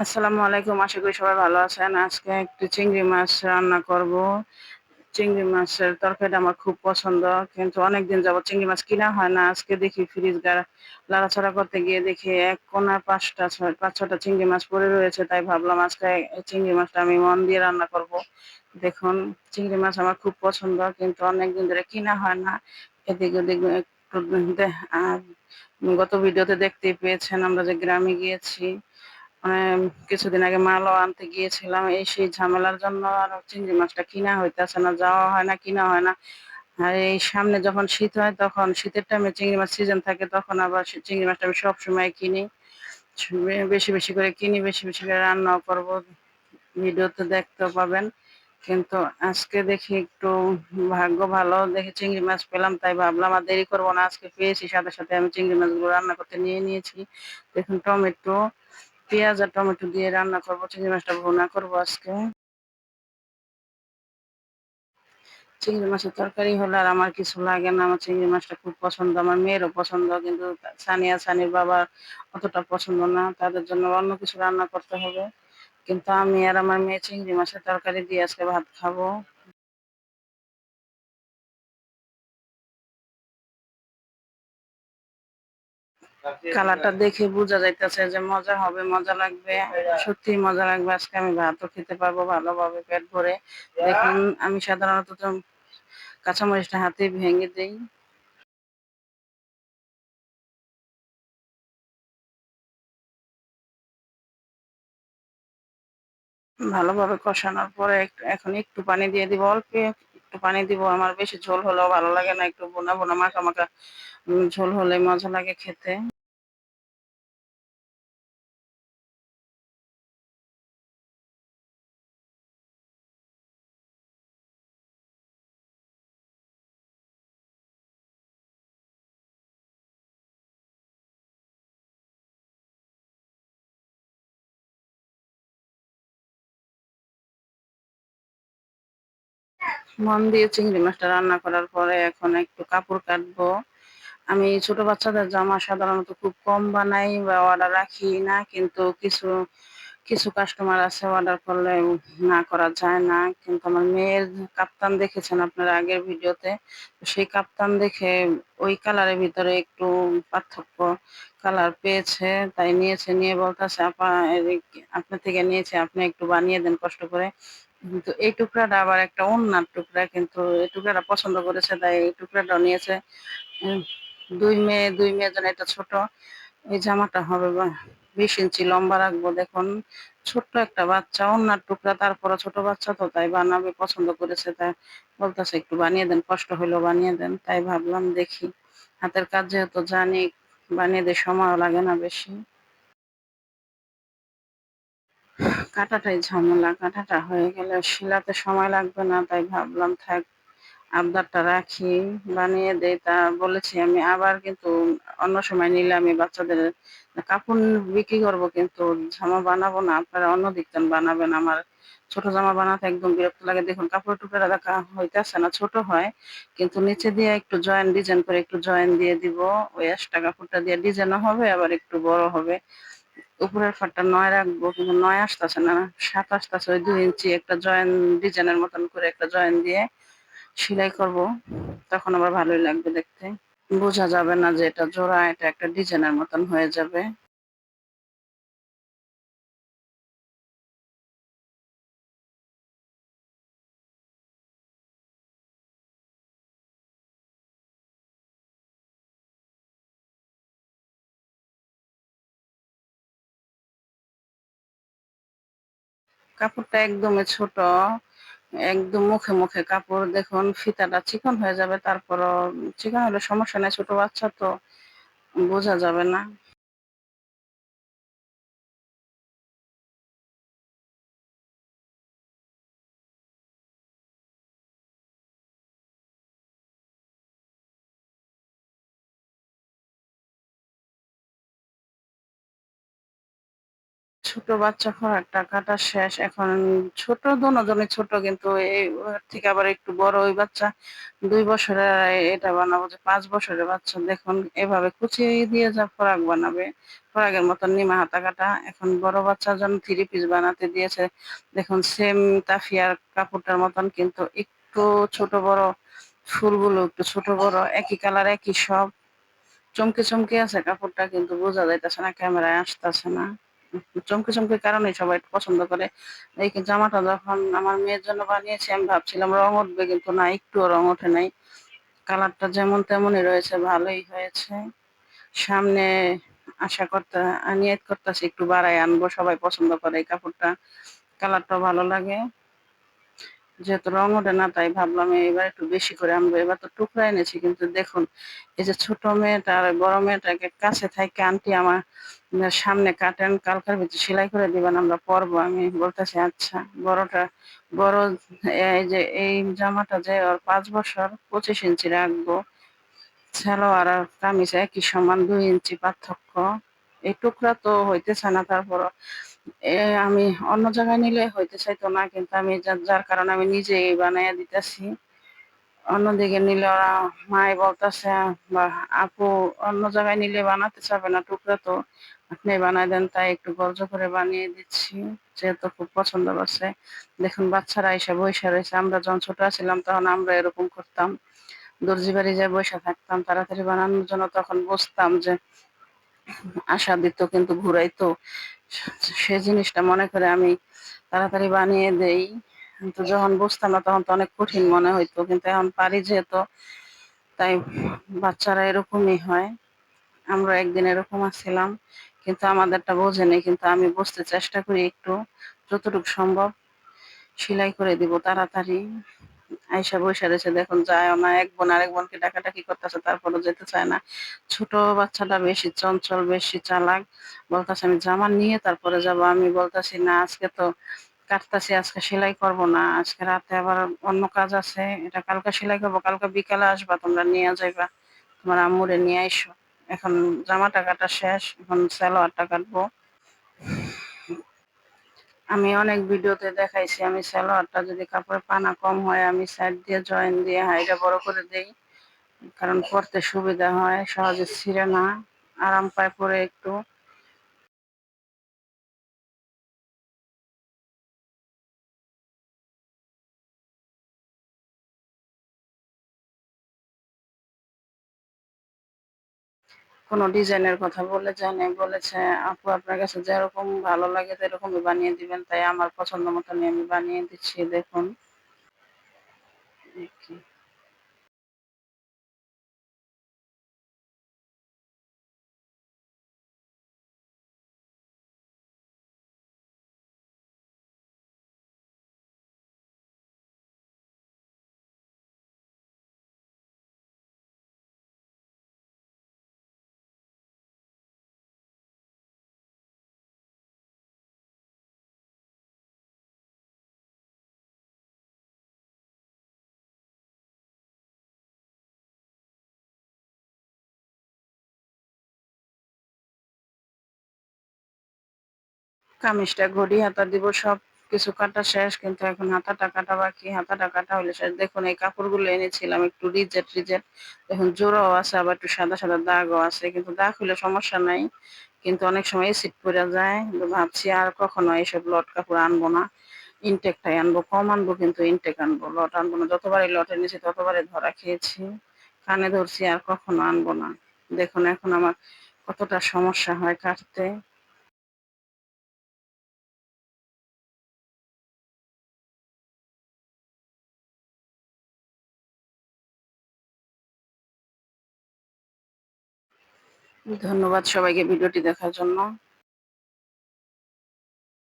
আসসালামু আলাইকুম। আশা করি সবাই ভালো আছেন। আজকে একটু চিংড়ি মাছ রান্না করব। চিংড়ি মাছের তরকারিটা আমার খুব পছন্দ। কিন্তু অনেকদিন যাবত চিংড়ি মাছ কিনা হয় না। আজকে দেখি ফ্রিজ নাড়াচাড়া করতে গিয়ে দেখি এক কোণায় ৫-৬টা চিংড়ি মাছ পড়ে রয়েছে। তাই ভাবলাম আজকে এই চিংড়ি মাছটা আমি মন দিয়ে রান্না করব। দেখুন, চিংড়ি মাছ আমার খুব পছন্দ, কিন্তু অনেকদিন ধরে কিনা হয় না। এদিক ওদিক একটু আর গত ভিডিওতে দেখতেই পেয়েছেন আমরা যে গ্রামে গিয়েছি। মানে কিছুদিন আগে মালও আনতে গিয়েছিলাম। এই সেই ঝামেলার জন্য আর চিংড়ি মাছটা কিনা হইতেছে না, যাওয়া হয় না, কিনা হয় না। আর এই সামনে যখন শীত হয়, তখন শীতের টাইমে চিংড়ি মাছ সিজন থাকে, তখন আবার চিংড়ি মাছটা আমি সবসময় কিনি। বেশি বেশি করে কিনি, বেশি বেশি করে রান্নাও করবো, ভিডিওতে দেখতেও পাবেন। কিন্তু আজকে দেখি একটু ভাগ্য ভালো, দেখি চিংড়ি মাছ পেলাম, তাই ভাবলাম আর দেরি করবো না। আজকে পেয়েছি, সাথে সাথে আমি চিংড়ি মাছগুলো রান্না করতে নিয়ে নিয়েছি। দেখুন, টমেটো, পেঁয়াজ আর টমেটো দিয়ে রান্না করবো, চিংড়ি মাছটা ভুনা করবো আজকে। চিংড়ি মাছের তরকারি হলে আর আমার কিছু লাগে না। আমার চিংড়ি মাছটা খুব পছন্দ, আমার মেয়েরও পছন্দ, কিন্তু সানির বাবার অতটা পছন্দ না। তাদের জন্য অন্য কিছু রান্না করতে হবে। কিন্তু আমি আর আমার মেয়ে চিংড়ি মাছের তরকারি দিয়ে আজকে ভাত খাবো। কালারটা দেখে বোঝা যাইতেছে যে মজা হবে, মজা লাগবে। সত্যি মজা লাগবে। আজকে আমি ভাতও খেতে পারবো ভালোভাবে, পেট ভরে। দেখুন, আমি সাধারণত তো কাঁচামরিচটা হাতে ভেঙে দেই। ভালোভাবে কষানোর পরে এখন একটু পানি দিয়ে দিব, অল্প একটু পানি দিব। আমার বেশি ঝোল হলেও ভালো লাগে না, একটু বোনা বোনা মাখা মাখা ঝোল হলে মজা লাগে খেতে। মন দিয়ে চিংড়ি মাছটা রান্না করার পরে এখন একটু কাপড় কাটবো। আমি ছোট বাচ্চাদের জামা সাধারণত খুব কম বানাই বা অর্ডার রাখি না, কিন্তু কিছু কিছু কাস্টমার আছে অর্ডার করলে না করা যায় না। কিন্তু আমার মেয়ের কাপ্তান দেখেছেন আপনারা আগের ভিডিওতে, তো সেই কাপ্তান দেখে ওই কালারের ভিতরে একটু পার্থক্য কালার পেয়েছে, তাই নিয়েছে, নিয়ে বলতেছে আপা আপনার থেকে নিয়েছে, আপনি একটু বানিয়ে দেন কষ্ট করে। কিন্তু এই টুকরাটা আবার একটা ওন্নার টুকরা, কিন্তু এই টুকরাটা পছন্দ করেছে, তাই এই টুকরাটাও নিয়েছে। উম, দুই মেয়ের জন্য এটা ছোট। এই জামাটা হবে 20 ইঞ্চি লম্বা রাখবো। দেখুন, ছোট্ট একটা বাচ্চা, ওন্নার টুকরা, তারপরে ছোট বাচ্চা তো, তাই বানাবে, পছন্দ করেছে, তাই বলতেছে একটু বানিয়ে দেন, কষ্ট হইলেও বানিয়ে দেন। তাই ভাবলাম দেখি, হাতের কাজ যেহেতু জানি, বানিয়ে দিয়ে সময়ও লাগে না বেশি। কাটাটাই ঝামেলা, কাটাটা হয়ে গেলে শিলাতে সময় লাগবে না, তাই ভাবলাম থাক, আবদারটা রাখি, বানিয়ে দেই। তা বলেছি আমি আবার, কিন্তু অন্য সময় নিলে আমি বাচ্চাদের কাপড় বিক্রি করব, কিন্তু জামা বানাবো না। আপনারা অন্য দিক থেকে বানাবেন। আমার ছোট জামা বানাতে একদম বিরক্ত লাগে। দেখুন, কাপড়ের টুকরা দেখা হইতেছে না, ছোট হয়, কিন্তু নিচে দিয়ে একটু ডিজাইন করে একটু জয়েন দিয়ে দিব। ওই এক্সট্রা কাপড়টা দিয়ে ডিজাইনও হবে, আবার একটু বড় হবে। উপরের ফাটটা ৯ রাখবো, কিন্তু ৯ আসতেছে না, ৭ আসতেছে। ওই 2 ইঞ্চি একটা জয়েন, ডিজাইনের মতন করে একটা জয়েন দিয়ে সেলাই করব, তখন আবার ভালোই লাগবে দেখতে। বোঝা যাবে না যে এটা জোড়া, এটা একটা ডিজাইনের মতন হয়ে যাবে। কাপড়টা একদমই ছোট, একদম মুখে মুখে কাপড়। দেখুন, ফিতাটা চিকন হয়ে যাবে, তারপরও চিকন হলে সমস্যা নেই, ছোট বাচ্চা তো, বোঝা যাবে না। ছোট বাচ্চা খোরাকটা কাটা শেষ। এখন ছোট দোনোজনই ছোট, কিন্তু এই ওর থেকে আবার একটু বড় ওই বাচ্চা ২ বছরের, আর এটা বানাবো যে ৫ বছরের বাচ্চা। দেখুন এভাবে কুচি দিয়ে যা ফ্রক বানাবে, ফ্রকের মতন নিমা হাতা কাটা। এখন বড় বাচ্চার জন্য 3 পিস বানাতে দিয়েছে। দেখুন সেম তাফিয়ার কাপড়টার মতন, কিন্তু একটু ছোট বড়, ফুলগুলো একটু ছোট বড়, একই কালার একই সব। চমকে চমকে আছে কাপড়টা, কিন্তু বোঝা যাইতেছে না, ক্যামেরায় আসতেছে না। চমকে চমকে কারণে সবাই পছন্দ করে। এই জামাটা যখন আমার মেয়ের জন্য বানিয়েছি আমি ভাবছিলাম রং উঠবে, কিন্তু না, একটুও রং ওঠে নাই। কালারটা যেমন তেমনই রয়েছে, ভালোই হয়েছে। সামনে আশা করতে নিয়ত করতেছি একটু বাড়াই আনবো, সবাই পছন্দ করে এই কাপড়টা, কালারটাও ভালো লাগে। যেহেতু রং ওঠে না তাই ভাবলাম এবার একটু বেশি করে আনবো। এবার তো টুকরা এনেছি, কিন্তু দেখুন এই যে ছোট মেয়েটা আর বড় মেয়েটাকে কাছে থাইকে আন্টি আমার সামনে কাটেন, কালকের ভিতরে সেলাই করে দিবেন, আমরা পরবো। আমি বলতেছি আচ্ছা। বড়টা বড় এই যে এই জামাটা যে ওর ৫ বছর ২৫ ইঞ্চি রাখবো। সালোয়ার আর কামিজ একই সমান, ২ ইঞ্চি পার্থক্য। এই টুকরা তো হইতেছে না, তারপর আমি অন্য জায়গায় নিলে হইতে চাইতো না, কিন্তু আমি যার কারণে আমি নিজেই বানাইয়া দিতেছি। অন্যদিকে নিলে ওরা মাই বলতেছে বা আপু অন্য জায়গায় নিলে বানাতে চাবে না, টুকরা তো আপনি বানাই দেন, তাই একটু গর্জ করে বানিয়ে দিচ্ছি, যেহেতু খুব পছন্দ করছে। দেখুন বাচ্চারা এসে বইসা রয়েছে। আমরা যখন ছোট ছিলাম তখন আমরা এরকম করতাম, দর্জি বাড়ি যায় বইসা থাকতাম তাড়াতাড়ি বানানোর জন্য, তখন বুঝতাম যে আশা দিত কিন্তু ঘুরাইতো। সে জিনিসটা মনে করে আমি তাড়াতাড়ি বানিয়ে দেই। কিন্তু যখন বুঝতাম না তখন তো অনেক কঠিন মনে হইতো, কিন্তু এখন পারি যেহেতু, তাই বাচ্চারা এরকমই হয়। আমরা একদিন এরকম আছিলাম, কিন্তু আমাদেরটা বোঝেনি, কিন্তু আমি বুঝতে চেষ্টা করি একটু, যতটুকু সম্ভব সেলাই করে দিব তাড়াতাড়ি। আইসা বইসা রয়েছে, দেখুন যায়ও না, এক বোন আরেক বোনকে ডাকাডাকি করতেছে, তারপরও যেতে চায় না। ছোট বাচ্চাটা বেশি চঞ্চল, বেশি চালাক। বলতেছে আমি জামা নিয়ে তারপরে যাব। আমি বলতেছি না, আজকে তো কাটতাছি, আজকে সেলাই করব না, আজকে রাতে আবার অন্য কাজ আছে, এটা কালকে সেলাই করবো, কালকে বিকালে আসবা তোমরা নিয়ে যাইবা, তোমার আম্মুরে নিয়ে আইসো। এখন জামাটা কাটা শেষ, এখন সালোয়ারটা কাটবো। আমি অনেক ভিডিওতে দেখাইছি, আমি সালোয়ারটা যদি কাপড়ের পানা কম হয় আমি সাইড দিয়ে জয়েন দিয়ে হাইটা বড় করে দেই, কারণ পরতে সুবিধা হয়, সহজে ছিঁড়ে না, আরাম পায় পরে একটু। কোনো ডিজাইনের কথা বলে জানে, বলেছে আপু আপনার কাছে যেরকম ভালো লাগে সেরকমই বানিয়ে দিবেন, তাই আমার পছন্দ মতনই আমি বানিয়ে দিচ্ছি। দেখুন কামিজটা ঘড়ি হাতা দিব, সব কিছু কাটা শেষ, কিন্তু এখন হাতাটা কাটা বাকি। হাতাটা কাটা হলে শেষ। দেখুন এই কাপড়গুলো এনেছিলাম একটু রিজেট রিজেট, দেখুন জোড়াও আছে, আবার একটু সাদা সাদা দাগও আছে, কিন্তু দাগ হলে সমস্যা নাই, কিন্তু অনেক সময় এসিড পড়ে যায়। কিন্তু ভাবছি আর কখনো এইসব লট কাপড় আনবো না, ইনটেকটাই আনবো, কম আনবো কিন্তু ইনটেক আনবো, লট আনবো না। যতবারই লটে নিয়েছি ততবারই ধরা খেয়েছি, কানে ধরছি, আর কখনো আনবো না। দেখুন এখন আমার কতটা সমস্যা হয় কাটতে। ধন্যবাদ সবাইকে ভিডিওটি দেখার জন্য।